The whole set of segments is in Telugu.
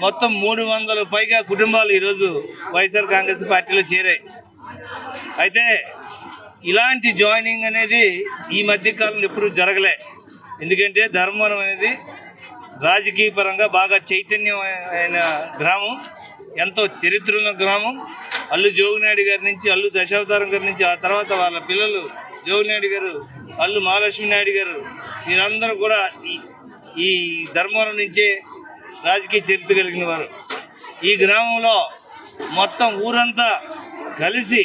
మొత్తం 300 పైగా కుటుంబాలు ఈరోజు వైఎస్ఆర్ కాంగ్రెస్ పార్టీలో చేరాయి. అయితే ఇలాంటి జాయినింగ్ అనేది ఈ మధ్యకాలంలో ఎప్పుడూ జరగలే. ఎందుకంటే ధర్మవరం అనేది రాజకీయ పరంగా బాగా చైతన్యమైన గ్రామం, ఎంతో చరిత్ర ఉన్న గ్రామం. అల్లు జోగినాయుడు గారి నుంచి, అల్లు దశావతారం గారి నుంచి, ఆ తర్వాత వాళ్ళ పిల్లలు జోగినాయుడు గారు, అల్లు మహాలక్ష్మి నాయుడు గారు, వీరందరూ కూడా ఈ ధర్మవరం నుంచే రాజకీయ చరిత్ర కలిగిన వారు. ఈ గ్రామంలో మొత్తం ఊరంతా కలిసి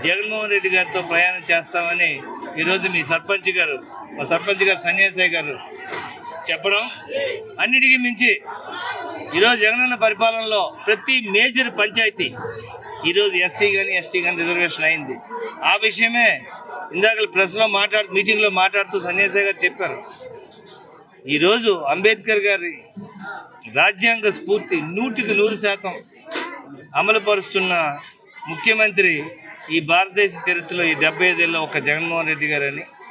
జగన్మోహన్ రెడ్డి గారితో ప్రయాణం చేస్తామని ఈరోజు మా సర్పంచ్ గారు సన్యాసయ్య గారు చెప్పడం, అన్నిటికీ మించి ఈరోజు జగనన్న పరిపాలనలో ప్రతి మేజర్ పంచాయతీ ఈరోజు ఎస్సీ కానీ ఎస్టీ కానీ రిజర్వేషన్ అయింది. ఆ విషయమే ఇందాక ప్రెస్లో మీటింగ్లో మాట్లాడుతూ సన్యాసయ్య గారు చెప్పారు. ఈరోజు అంబేద్కర్ గారి రాజ్యాంగ స్ఫూర్తి 100% అమలుపరుస్తున్న ముఖ్యమంత్రి ఈ భారతదేశ చరిత్రలో ఈ 75 ఏళ్ళలో ఒక జగన్మోహన్ రెడ్డి గారని